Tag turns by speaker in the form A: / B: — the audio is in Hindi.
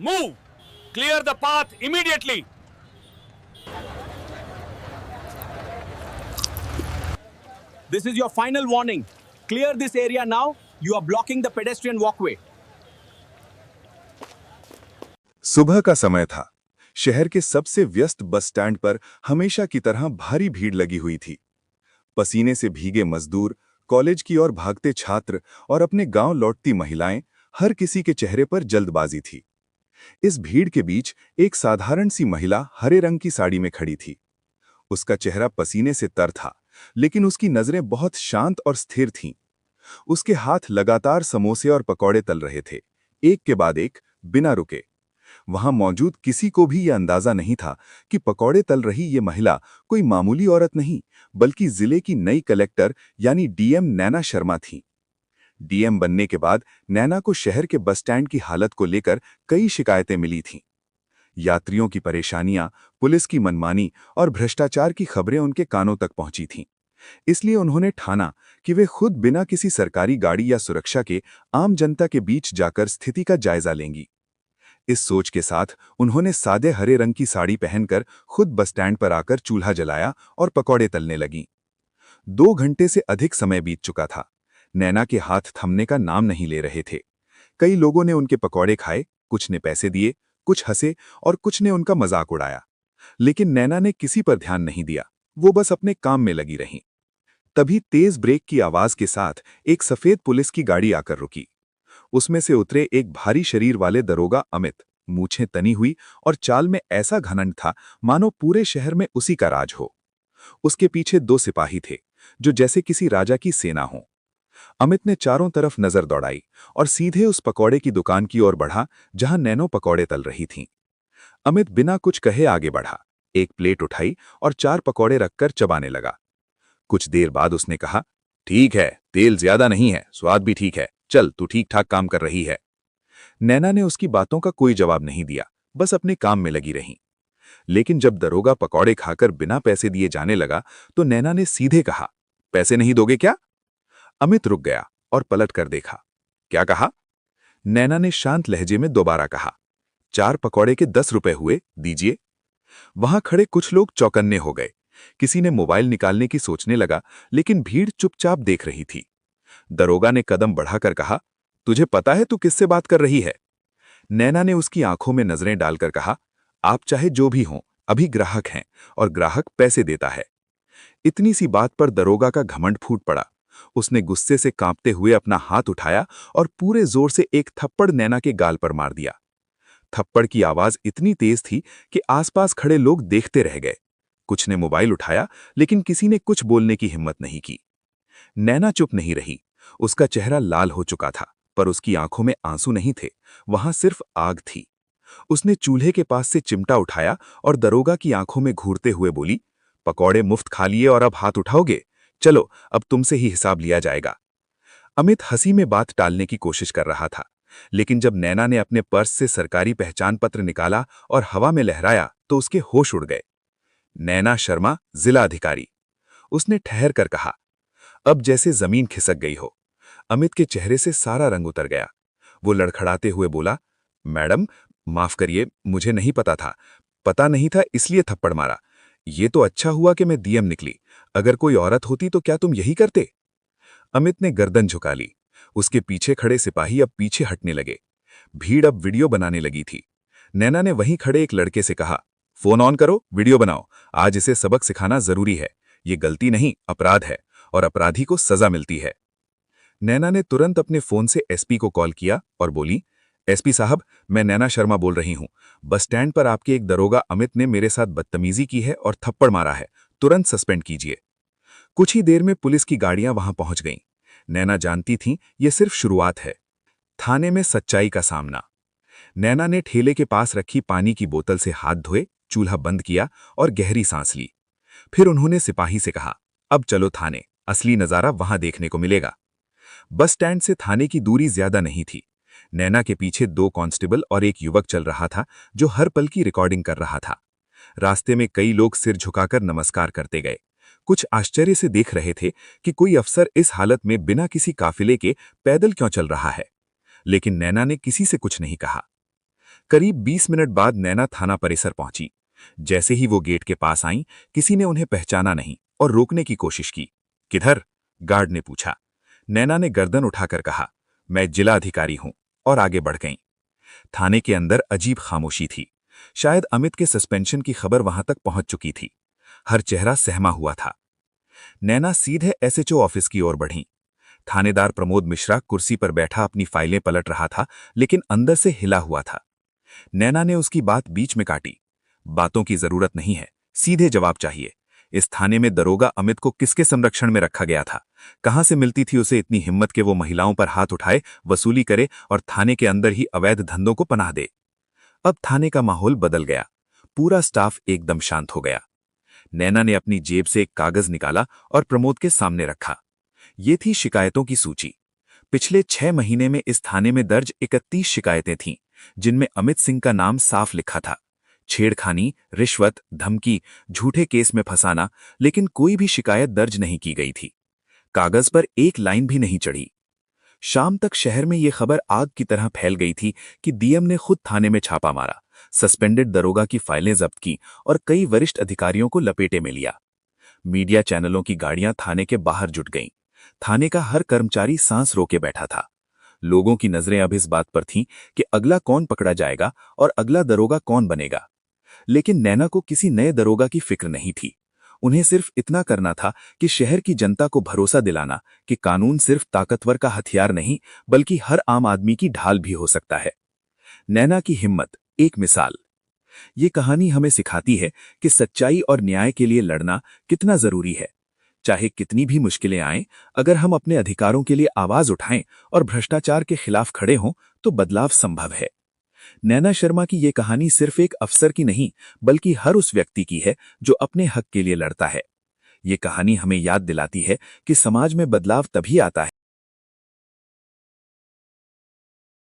A: Move! Clear the path immediately! This is your final warning. Clear this area now. You are blocking the pedestrian walkway.
B: सुबह का समय था। शहर के सबसे व्यस्त बस स्टैंड पर हमेशा की तरह भारी भीड़ लगी हुई थी। पसीने से भीगे मजदूर, कॉलेज की ओर भागते छात्र और अपने गांव लौटती महिलाएं, हर किसी के चेहरे पर जल्दबाजी थी। इस भीड़ के बीच एक साधारण सी महिला हरे रंग की साड़ी में खड़ी थी। उसका चेहरा पसीने से तर था, लेकिन उसकी नजरें बहुत शांत और स्थिर थीं। उसके हाथ लगातार समोसे और पकौड़े तल रहे थे, एक के बाद एक, बिना रुके। वहां मौजूद किसी को भी यह अंदाजा नहीं था कि पकौड़े तल रही ये महिला कोई मामूली औरत नहीं, बल्कि जिले की नई कलेक्टर यानी डीएम नैना शर्मा थी। डीएम बनने के बाद नैना को शहर के बस स्टैंड की हालत को लेकर कई शिकायतें मिली थीं। यात्रियों की परेशानियां, पुलिस की मनमानी और भ्रष्टाचार की खबरें उनके कानों तक पहुंची थीं। इसलिए उन्होंने ठाना कि वे खुद बिना किसी सरकारी गाड़ी या सुरक्षा के आम जनता के बीच जाकर स्थिति का जायजा लेंगी। इस सोच के साथ उन्होंने सादे हरे रंग की साड़ी पहनकर खुद बस स्टैंड पर आकर चूल्हा जलाया और पकौड़े तलने लगीं। 2 घंटे से अधिक समय बीत चुका था। नैना के हाथ थमने का नाम नहीं ले रहे थे। कई लोगों ने उनके पकौड़े खाए, कुछ ने पैसे दिए, कुछ हंसे और कुछ ने उनका मजाक उड़ाया। लेकिन नैना ने किसी पर ध्यान नहीं दिया। वो बस अपने काम में लगी रहीं। तभी तेज ब्रेक की आवाज के साथ एक सफेद पुलिस की गाड़ी आकर रुकी। उसमें से उतरे एक भारी शरीर वाले दरोगा अमित, मूछें तनी हुई और चाल में ऐसा घमंड था मानो पूरे शहर में उसी का राज हो। उसके पीछे 2 सिपाही थे, जो जैसे किसी राजा की सेना हो। अमित ने चारों तरफ नजर दौड़ाई और सीधे उस पकौड़े की दुकान की ओर बढ़ा जहां नैनो पकौड़े तल रही थीं। अमित बिना कुछ कहे आगे बढ़ा, एक प्लेट उठाई और 4 पकौड़े रखकर चबाने लगा। कुछ देर बाद उसने कहा, ठीक है, तेल ज्यादा नहीं है, स्वाद भी ठीक है, चल तू ठीक ठाक काम कर रही है। नैना ने उसकी बातों का कोई जवाब नहीं दिया, बस अपने काम में लगी रही। लेकिन जब दरोगा पकौड़े खाकर बिना पैसे दिए जाने लगा तो नैना ने सीधे कहा, पैसे नहीं दोगे क्या? अमित रुक गया और पलट कर देखा। क्या कहा? नैना ने शांत लहजे में दोबारा कहा, 4 पकौड़े के 10 रुपए हुए, दीजिए। वहां खड़े कुछ लोग चौकन्ने हो गए। किसी ने मोबाइल निकालने की सोचने लगा, लेकिन भीड़ चुपचाप देख रही थी। दरोगा ने कदम बढ़ाकर कहा, तुझे पता है तू किससे बात कर रही है? नैना ने उसकी आंखों में नजरें डालकर कहा, आप चाहे जो भी हों, अभी ग्राहक हैं और ग्राहक पैसे देता है। इतनी सी बात पर दरोगा का घमंड फूट पड़ा। उसने गुस्से से कांपते हुए अपना हाथ उठाया और पूरे जोर से एक थप्पड़ नैना के गाल पर मार दिया। थप्पड़ की आवाज इतनी तेज थी कि आसपास खड़े लोग देखते रह गए। कुछ ने मोबाइल उठाया, लेकिन किसी ने कुछ बोलने की हिम्मत नहीं की। नैना चुप नहीं रही। उसका चेहरा लाल हो चुका था, पर उसकी आंखों में आंसू नहीं थे, वहां सिर्फ आग थी। उसने चूल्हे के पास से चिमटा उठाया और दरोगा की आंखों में घूरते हुए बोली, पकौड़े मुफ्त खा लिए और अब हाथ उठाओगे? चलो, अब तुमसे ही हिसाब लिया जाएगा। अमित हंसी में बात टालने की कोशिश कर रहा था, लेकिन जब नैना ने अपने पर्स से सरकारी पहचान पत्र निकाला और हवा में लहराया तो उसके होश उड़ गए। नैना शर्मा, जिला अधिकारी। उसने ठहर कर कहा, अब जैसे जमीन खिसक गई हो। अमित के चेहरे से सारा रंग उतर गया। वो लड़खड़ाते हुए बोला, मैडम माफ करिए, मुझे नहीं पता था। पता नहीं था इसलिए थप्पड़ मारा। ये तो अच्छा हुआ कि मैं डीएम निकली। अगर कोई औरत होती तो क्या तुम यही करते? अमित ने गर्दन झुका ली। उसके पीछे खड़े सिपाही अब पीछे हटने लगे। भीड़ अब वीडियो बनाने लगी थी। नैना ने वहीं खड़े एक लड़के से कहा, फोन ऑन करो, वीडियो बनाओ। आज इसे सबक सिखाना जरूरी है। ये गलती नहीं, अपराध है और अपराधी को सजा मिलती है। नैना ने तुरंत अपने फोन से एसपी को कॉल किया और बोली, एसपी साहब, मैं नैना शर्मा बोल रही हूं। बस स्टैंड पर आपके एक दरोगा अमित ने मेरे साथ बदतमीजी की है और थप्पड़ मारा है। तुरंत सस्पेंड कीजिए। कुछ ही देर में पुलिस की गाड़ियां वहां पहुंच गईं। नैना जानती थी ये सिर्फ शुरुआत है। थाने में सच्चाई का सामना। नैना ने ठेले के पास रखी पानी की बोतल से हाथ धोए, चूल्हा बंद किया और गहरी सांस ली। फिर उन्होंने सिपाही से कहा, अब चलो थाने, असली नजारा वहां देखने को मिलेगा। बस स्टैंड से थाने की दूरी ज्यादा नहीं थी। नैना के पीछे 2 कांस्टेबल और एक युवक चल रहा था, जो हर पल की रिकॉर्डिंग कर रहा था। रास्ते में कई लोग सिर झुकाकर नमस्कार करते गए। कुछ आश्चर्य से देख रहे थे कि कोई अफसर इस हालत में बिना किसी काफिले के पैदल क्यों चल रहा है। लेकिन नैना ने किसी से कुछ नहीं कहा। करीब 20 मिनट बाद नैना थाना परिसर पहुंची। जैसे ही वो गेट के पास आईं, किसी ने उन्हें पहचाना नहीं और रोकने की कोशिश की। किधर? गार्ड ने पूछा। नैना ने गर्दन उठाकर कहा, मैं जिला अधिकारी हूं, और आगे बढ़ गईं। थाने के अंदर अजीब खामोशी थी। शायद अमित के सस्पेंशन की खबर वहां तक पहुंच चुकी थी। हर चेहरा सहमा हुआ था। नैना सीधे एसएचओ ऑफिस की ओर बढ़ी। थानेदार प्रमोद मिश्रा कुर्सी पर बैठा अपनी फाइलें पलट रहा था, लेकिन अंदर से हिला हुआ था। नैना ने उसकी बात बीच में काटी। बातों की जरूरत नहीं है, सीधे जवाब चाहिए। इस थाने में दरोगा अमित को किसके संरक्षण में रखा गया था? कहां से मिलती थी उसे इतनी हिम्मत कि वो महिलाओं पर हाथ उठाए, वसूली करे और थाने के अंदर ही अवैध धंधों को पनाह दे? अब थाने का माहौल बदल गया। पूरा स्टाफ एकदम शांत हो गया। नैना ने अपनी जेब से एक कागज निकाला और प्रमोद के सामने रखा। ये थी शिकायतों की सूची। पिछले 6 महीने में इस थाने में दर्ज 31 शिकायतें थीं, जिनमें अमित सिंह का नाम साफ लिखा था। छेड़खानी, रिश्वत, धमकी, झूठे केस में फंसाना, लेकिन कोई भी शिकायत दर्ज नहीं की गई थी। कागज पर एक लाइन भी नहीं चढ़ी। शाम तक शहर में ये खबर आग की तरह फैल गई थी कि डीएम ने खुद थाने में छापा मारा, सस्पेंडेड दरोगा की फाइलें जब्त की और कई वरिष्ठ अधिकारियों को लपेटे में लिया। मीडिया चैनलों की गाड़ियां थाने के बाहर जुट गईं। थाने का हर कर्मचारी सांस रोके बैठा था। लोगों की नजरें अब इस बात पर थीं कि अगला कौन पकड़ा जाएगा और अगला दरोगा कौन बनेगा। लेकिन नैना को किसी नए दरोगा की फिक्र नहीं थी। उन्हें सिर्फ इतना करना था कि शहर की जनता को भरोसा दिलाना कि कानून सिर्फ ताकतवर का हथियार नहीं, बल्कि हर आम आदमी की ढाल भी हो सकता है। नैना की हिम्मत एक मिसाल। ये कहानी हमें सिखाती है कि सच्चाई और न्याय के लिए लड़ना कितना जरूरी है। चाहे कितनी भी मुश्किलें आएं, अगर हम अपने अधिकारों के लिए आवाज उठाएं और भ्रष्टाचार के खिलाफ खड़े हों, तो बदलाव संभव है। नैना शर्मा की ये कहानी सिर्फ एक अफसर की नहीं, बल्कि हर उस व्यक्ति की है जो अपने हक के लिए लड़ता है। ये कहानी हमें याद दिलाती है कि समाज में बदलाव तभी आता है